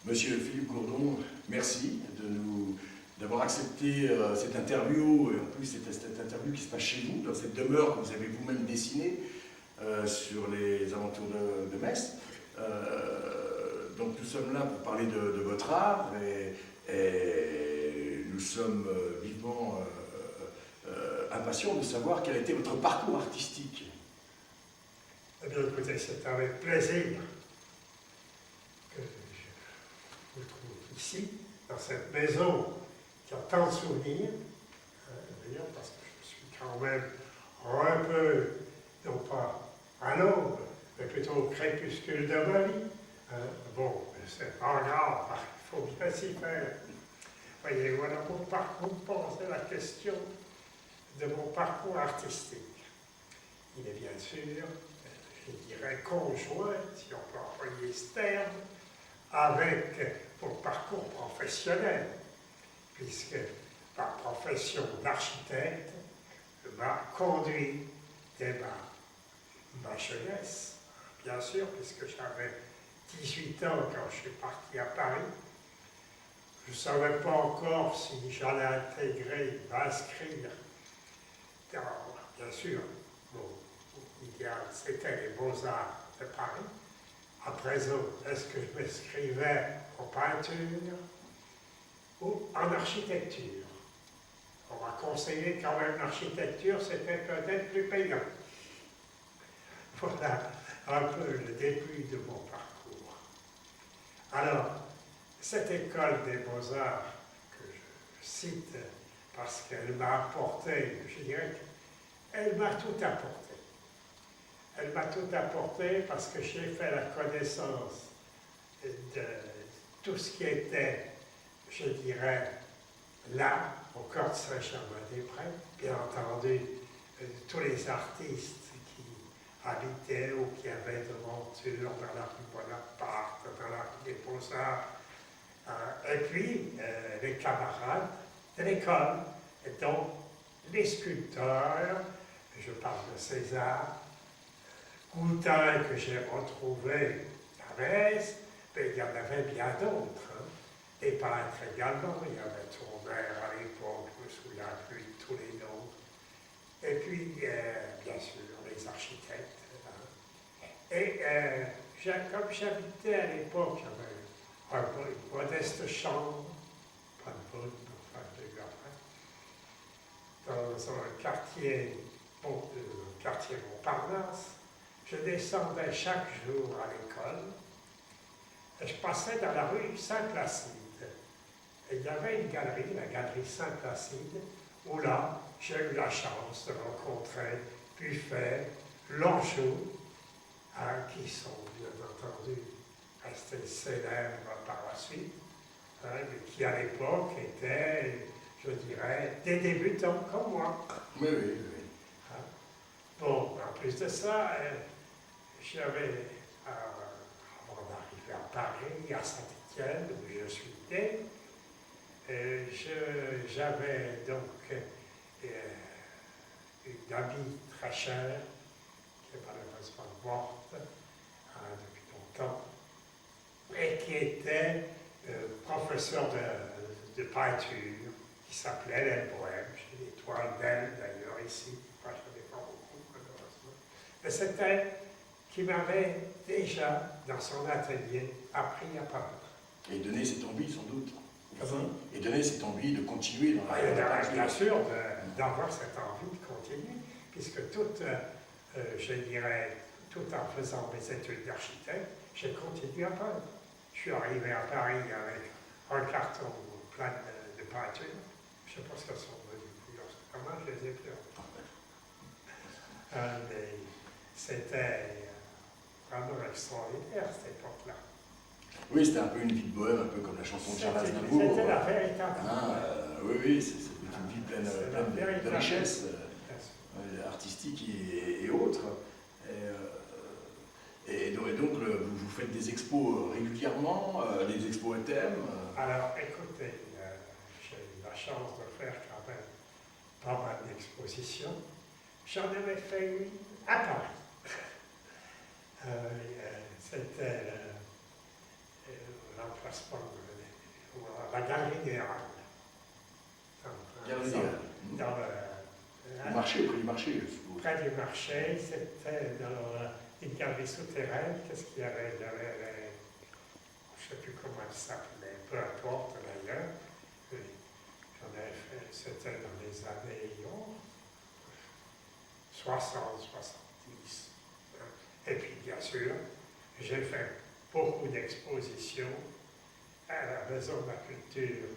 Monsieur Philippe Gourdon, merci d'avoir accepté cette interview, et en plus cette interview qui se passe chez vous, dans cette demeure que vous avez vous-même dessinée sur les alentours de Metz. Donc nous sommes là pour parler de votre art et nous sommes vivement impatients de savoir quel a été votre parcours artistique. Eh bien écoutez, c'est avec plaisir que je vous trouve ici, dans cette maison qui a tant de souvenirs, d'ailleurs parce que je suis quand même un peu, non pas à l'aube, mais plutôt au crépuscule de ma vie. Bon, c'est pas grave, il faut bien s'y faire. Voyez, voilà mon parcours, posez la question de mon parcours artistique. Il est bien sûr, je dirais, conjoint, si on peut employer ce terme, avec mon parcours professionnel, puisque ma profession d'architecte m'a conduit dès ma jeunesse, bien sûr, puisque j'avais 18 ans quand je suis parti à Paris. Je ne savais pas encore si j'allais intégrer, m'inscrire dans, bien sûr, mon idéal, c'était les Beaux-Arts de Paris. À présent, est-ce que je m'inscrivais en peinture ou en architecture? On m'a conseillé quand même l'architecture, c'était peut-être plus payant. Voilà un peu le début de mon parcours. Alors, cette école des Beaux-Arts que je cite parce qu'elle m'a apporté, je dirais qu'elle m'a tout apporté. Elle m'a tout apporté parce que j'ai fait la connaissance de tout ce qui était, je dirais, là, au cœur de Saint-Germain-des-Prés. Bien entendu, tous les artistes qui habitaient ou qui avaient de monture dans la rue Bonaparte, dans la rue des Beaux-Arts, et puis les camarades de l'école, et donc les sculpteurs, je parle de César, Coutin que j'ai retrouvé à Metz, mais il y en avait bien d'autres. Hein. Les peintres également, il y avait Tournaire à l'époque, je me souviens plus de tous les noms. Et puis, bien sûr, les architectes. Hein. Et comme j'habitais à l'époque, j'avais une modeste chambre, pas de bonne, enfin, je l'ai eu après, dans un quartier, quartier Montparnasse. Je descendais chaque jour à l'école et je passais dans la rue Saint-Placide. Et il y avait une galerie, la galerie Saint-Placide, où là, j'ai eu la chance de rencontrer Buffet, Longeau, qui sont bien entendu restés célèbres par la suite, mais qui à l'époque étaient, je dirais, des débutants comme moi. Oui, oui, oui. Bon, en plus de ça, j'avais, avant d'arriver à Paris, à Saint-Étienne, où je suis né, j'avais donc une amie très chère, qui est malheureusement morte depuis longtemps, et qui était professeure de peinture, qui s'appelait Hélène Bohème. J'ai des toiles d'elle d'ailleurs ici, enfin, je n'en ai pas beaucoup malheureusement. Mais c'était qui m'avait déjà, dans son atelier, appris à peindre. Et donné cette envie, sans doute. Comment? Et donné cette envie de continuer dans la bien sûr, d'avoir cette envie de continuer, puisque je dirais, tout en faisant mes études d'architecte, j'ai continué à peindre. Je suis arrivé à Paris avec un carton plein de peinture. Je ne sais pas ce qu'elles sont devenues. Comment je les ai plus. Mais c'était vraiment extraordinaire cette époque-là. Oui, c'était un peu une vie de bohème, un peu comme la chanson de Charles Aznavour. C'était la véritable. Oui, oui, c'était une vie pleine de richesse artistique et autres. Et donc, vous faites des expos régulièrement, des expos à thème. Alors, écoutez, j'ai eu la chance de faire quand même pas mal d'expositions. J'en avais fait une à Paris. C'était l'emplacement correspond à la galerie des Halles. Galerie des Halles. Dans Le marché, près du marché, je suppose. près du marché, c'était dans une galerie souterraine. Qu'est-ce qu'il y avait? Il y avait je ne sais plus comment elle s'appelait, peu importe d'ailleurs. J'en ai fait, c'était dans les années 60, 70. Et puis, bien sûr, j'ai fait beaucoup d'expositions à la Maison de la Culture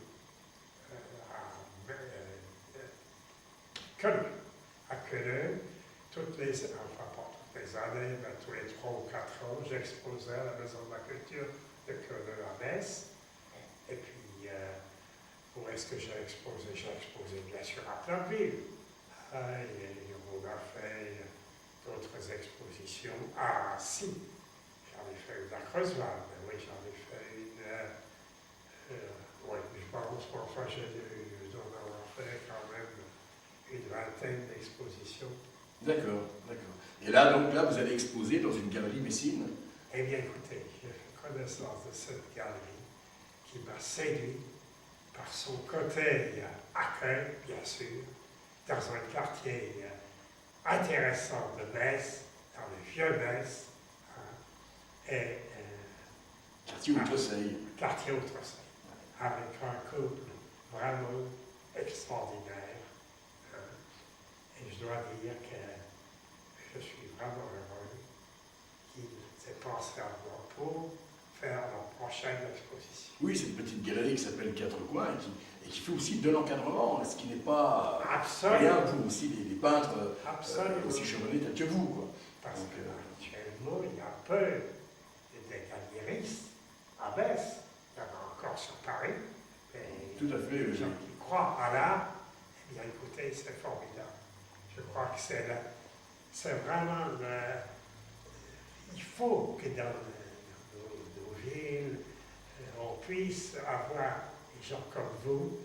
à Queneux. Toutes les, enfin pas toutes les années, mais tous les 3 ou 4 ans, j'exposais à la Maison de la Culture de Queneux à Metz. Et puis, où est-ce que j'ai exposé? J'ai exposé bien sûr à plein de villes. Et on a fait d'autres expositions. Ah, si, j'en ai fait une à Creusval, mais oui, j'en ai fait une. Oui, je pense, enfin, j'ai dû en avoir fait quand même une vingtaine d'expositions. D'accord, d'accord. Et là, donc, là, vous allez exposer dans une galerie messine. Eh bien, écoutez, j'ai fait connaissance de cette galerie qui m'a séduit par son côté accueil, bien sûr, dans un quartier intéressant de Metz, dans le vieux Metz, et Quartier Outreseille. quartier Outreseille, avec un couple vraiment extraordinaire. Et je dois dire que je suis vraiment heureux qu'ils aient pensé à moi pour faire leur prochaine exposition. Oui, cette petite galerie qui s'appelle Quatre Coins et qui fait aussi de l'encadrement, ce qui n'est pas rien pour aussi les peintres aussi chevronnés tels que vous, quoi. Parce qu'actuellement, il y a peu des galéristes à Metz, il y en a encore sur Paris. Et tout à fait, les gens qui croient à l'art, eh bien écoutez, c'est formidable. Je crois que c'est vraiment il faut que dans nos villes, on puisse avoir des gens comme vous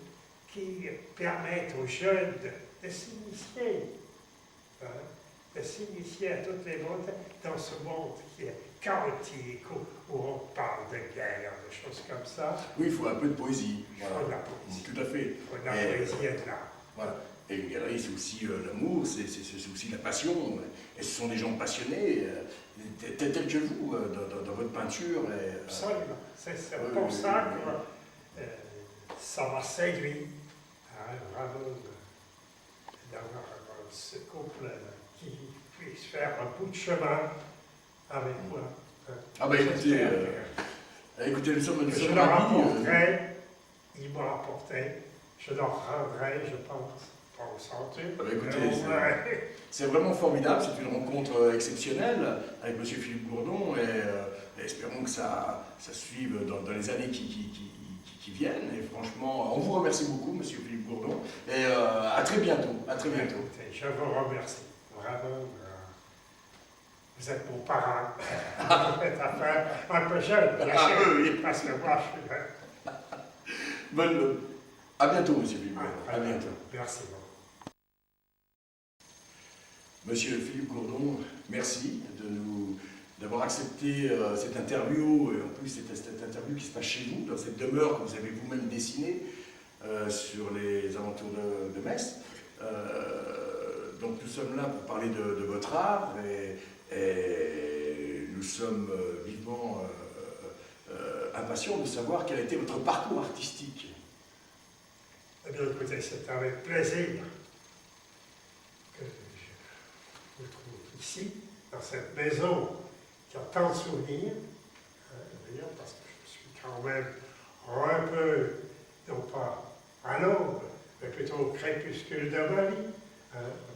qui permettent aux jeunes de s'initier, de s'initier à toutes les mondes dans ce monde qui est chaotique, où on parle de guerre, de choses comme ça. Oui, il faut un peu de poésie. Il faut de la poésie. Tout à fait. Il faut de la poésie et de l'art. Voilà. Et une galerie, c'est aussi l'amour, c'est aussi la passion. Et ce sont des gens passionnés, tels que vous, dans votre peinture. Absolument. C'est pour ça que ça m'a séduit, vraiment, d'avoir ce couple qui puisse faire un bout de chemin avec moi. Ah ben écoutez, nous sommes je leur apporterai, ils m'ont apporté, je leur rendrai, je pense. C'est vraiment formidable, c'est une rencontre exceptionnelle avec M. Philippe Gourdon et espérons que ça suive dans les années qui viennent. Et franchement, on vous remercie beaucoup, M. Philippe Gourdon, et à très bientôt. À très bientôt. Je vous remercie. Vraiment, vous êtes mon parent. Vous êtes un peu jeune, bien sûr, oui. parce que moi, je suis jeune. À bientôt, M. Philippe Gourdon. À bientôt. Merci beaucoup. Monsieur Philippe Gourdon, merci d'avoir accepté cette interview, et en plus cette interview qui se passe chez vous, dans cette demeure que vous avez vous-même dessinée sur les alentours de Metz. Donc nous sommes là pour parler de votre art et nous sommes vivement impatients de savoir quel a été votre parcours artistique. Eh bien, écoutez, c'est avec plaisir que je vous trouve ici, dans cette maison qui a tant de souvenirs, d'ailleurs, parce que je suis quand même un peu, non pas à l'aube, mais plutôt au crépuscule de ma vie.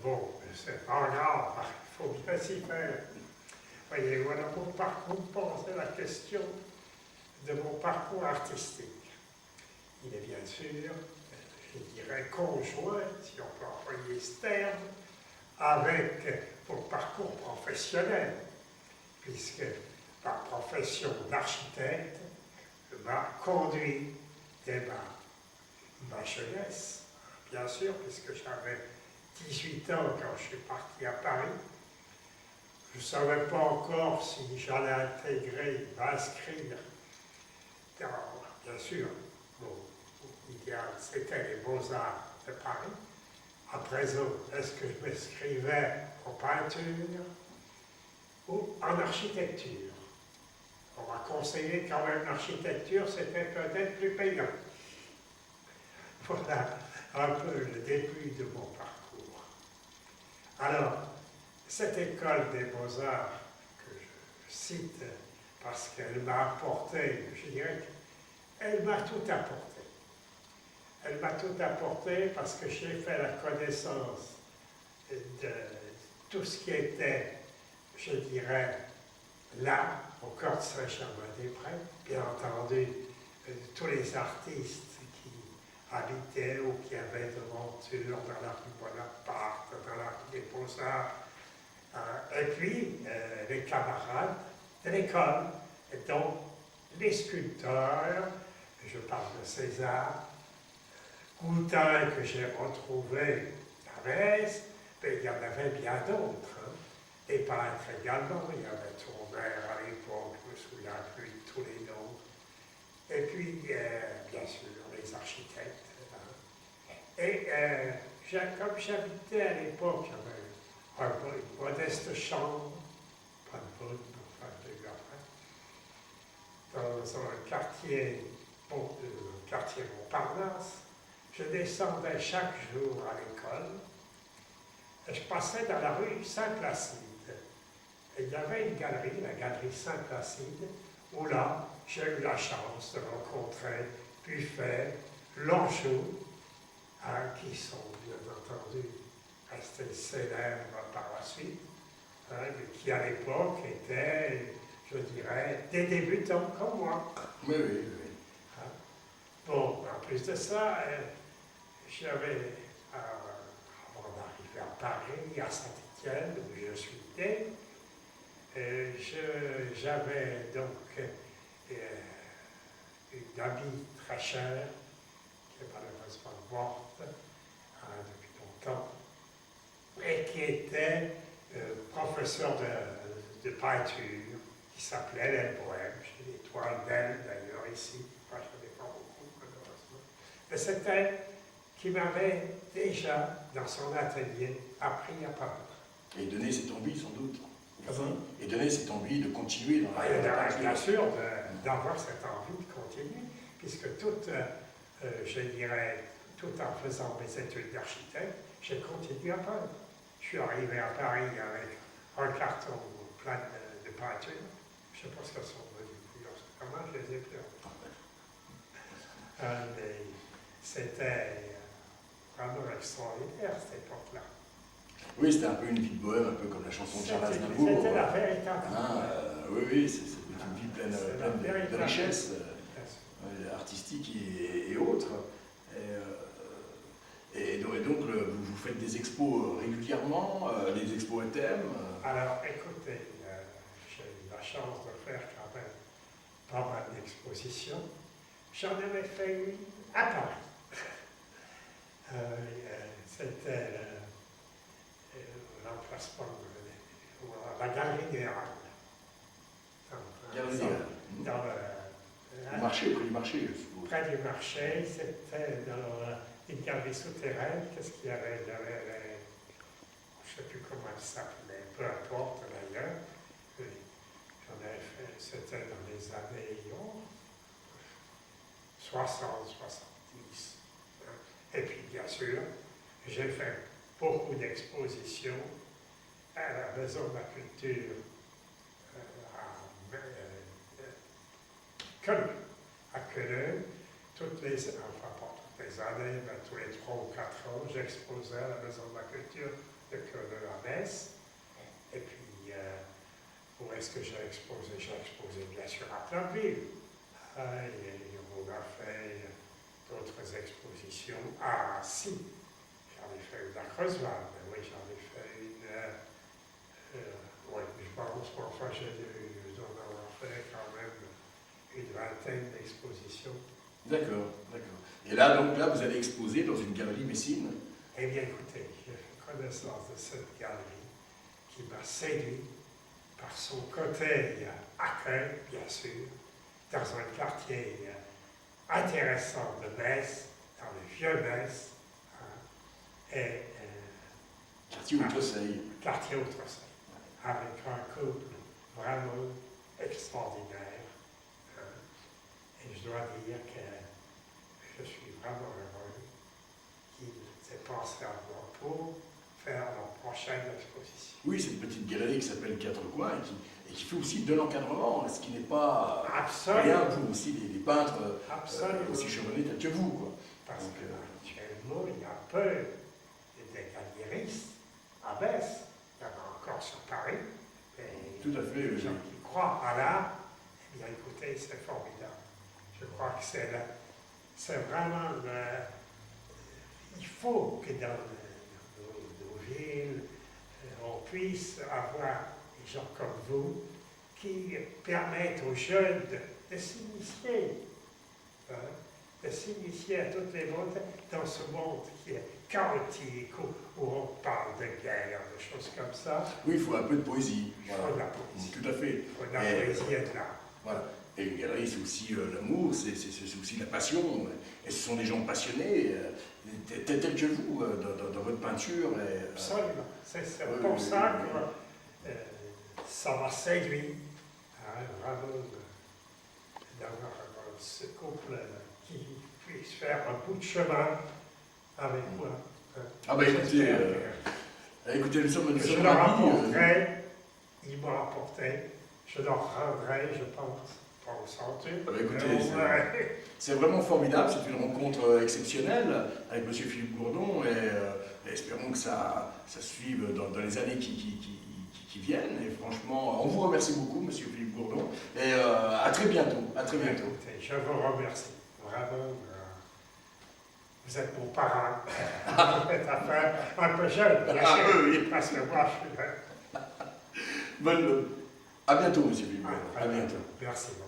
Bon, c'est pas grave, il faut bien s'y faire. Voyez, voilà mon parcours, posez la question de mon parcours artistique. Il est bien sûr, je dirais, conjoint, si on peut employer ce terme, avec mon parcours professionnel, puisque ma profession d'architecte m'a conduit dès ma jeunesse, bien sûr, puisque j'avais 18 ans quand je suis parti à Paris. Je ne savais pas encore si j'allais m'inscrire bien sûr, mon idéal, c'était les beaux-arts de Paris. À présent, est-ce que je m'inscrivais en peinture ou en architecture? On m'a conseillé quand même l'architecture, c'était peut-être plus payant. Voilà un peu le début de mon parcours. Alors, cette école des beaux-arts que je cite parce qu'elle m'a apporté, je dirais qu'elle m'a tout apporté. Elle m'a tout apporté parce que j'ai fait la connaissance de tout ce qui était, je dirais, là, au cœur de Saint-Germain-des-Prés. Bien entendu, tous les artistes qui habitaient ou qui avaient de monture dans la rue Bonaparte, dans la rue des Beaux-Arts, et puis les camarades de l'école, donc les sculpteurs, je parle de César, Coutin que j'ai retrouvé à Metz, mais il y en avait bien d'autres. Hein. Les peintres également, il y avait Tournaire à l'époque, je me souviens plus de tous les noms. Et puis, bien sûr, les architectes. Hein. Et comme j'habitais à l'époque, j'avais une modeste chambre, pas de bonne, enfin de dans un quartier, quartier Montparnasse. Je descendais chaque jour à l'école et je passais dans la rue Saint-Placide. Et il y avait une galerie, la galerie Saint-Placide, où là, j'ai eu la chance de rencontrer Buffet, Langeau, qui sont bien entendu restés célèbres par la suite, mais qui à l'époque étaient, je dirais, des débutants comme moi. Oui, oui, oui. Bon, en plus de ça, j'avais, avant d'arriver à Paris, à Saint-Étienne, où je suis né, j'avais donc une amie très chère, qui est malheureusement morte depuis longtemps, et qui était professeure de peinture, qui s'appelait Hélène Bohème. J'ai des toiles d'elle d'ailleurs ici, enfin, je n'en ai pas beaucoup malheureusement. Mais c'était qui m'avait déjà, dans son atelier, appris à peindre. Et donner cette envie, sans doute. Comment? Et donner cette envie de continuer dans la peinture. Bien sûr, d'avoir cette envie de continuer, puisque je dirais, tout en faisant mes études d'architecte, j'ai continué à peindre. Je suis arrivé à Paris avec un carton plein de peinture. Je ne sais pas ce qu'elles sont devenues. Comment je les ai plus. Mais c'était vraiment extraordinaire cette époque-là. Oui, c'était un peu une vie de bohème, un peu comme la chanson de Charles Aznavour. C'était la véritable. Oui, oui, c'est une vie pleine de richesse artistique et autres. Et donc, vous faites des expos régulièrement, des expos à thème. Alors, écoutez, j'ai eu la chance de faire quand même pas mal d'expositions. J'en avais fait une à Paris. C'était l'emplacement de la Galerie des Halles. Galerie des Halles. Le marché, près du marché, je suppose. Près du marché, c'était dans une galerie souterraine. Qu'est-ce qu'il y avait? Il y avait je ne sais plus comment elle s'appelait, peu importe d'ailleurs. J'en avais fait, c'était dans les années 60, 70. Et puis, bien sûr, j'ai fait beaucoup d'expositions à la Maison de la Culture à Queneux. Toutes les années, tous les 3 ou 4 ans, j'exposais à la Maison de la Culture de Queneux à Metz. Et puis, où est-ce que j'ai exposé? J'ai exposé bien sûr à Plainville. Et on a fait d'autres expositions à Assis. J'en ai fait une à Creusval, oui, j'en ai fait une. Oui, je pense, enfin, j'en ai fait quand même une vingtaine d'expositions. D'accord, d'accord. Et là, donc, là, vous allez exposer dans une galerie messine. Eh bien, écoutez, j'ai fait connaissance de cette galerie qui m'a séduit par son côté accueil, bien sûr, dans un quartier intéressant de Metz, dans le vieux Metz, et Quartier Outreseille. quartier Outreseille, avec un couple vraiment extraordinaire. Et je dois dire que je suis vraiment heureux qu'ils aient pensé à moi pour faire leur prochaine exposition. Oui, cette petite galerie qui s'appelle Quatre Coins et qui fait aussi de l'encadrement, ce qui n'est pas rien pour aussi des peintres aussi chevronnés tels que vous. Quoi. Parce qu'actuellement, il y a peu de galéristes à Metz, il y en a encore sur Paris. Et tout à fait. Les gens qui croient à l'art, eh bien écoutez, c'est formidable. Je crois que c'est vraiment il faut que dans nos villes, on puisse avoir des gens comme vous qui permettent aux jeunes de s'initier, de s'initier à toutes les beautés dans ce monde qui est chaotique, où on parle de guerre, de choses comme ça. Oui, il faut un peu de poésie. Il faut de la poésie. Tout à fait. Il faut de la poésie et de l'art. Voilà. Et une galerie, c'est aussi l'amour, c'est aussi la passion. Et ce sont des gens passionnés, tels que vous, dans votre peinture. Absolument. C'est pour ça que ça m'a séduit, vraiment, d'avoir ce couple qui puisse faire un bout de chemin avec moi. Ah ben écoutez, nous sommes je leur ravis. apporterai, ils m'ont apporté, je leur rendrai, je pense. Écoutez, c'est vraiment formidable, c'est une rencontre exceptionnelle avec M. Philippe Gourdon et espérons que ça suive dans les années qui viennent. Et franchement, on vous remercie beaucoup, M. Philippe Gourdon, et à très bientôt. À très bientôt. Écoutez, je vous remercie. Vraiment, vous êtes mon parent. Vous êtes un peu jeune, bien sûr, parce que moi, je suis là. À bientôt, M. Philippe Gourdon. À bientôt. Merci beaucoup.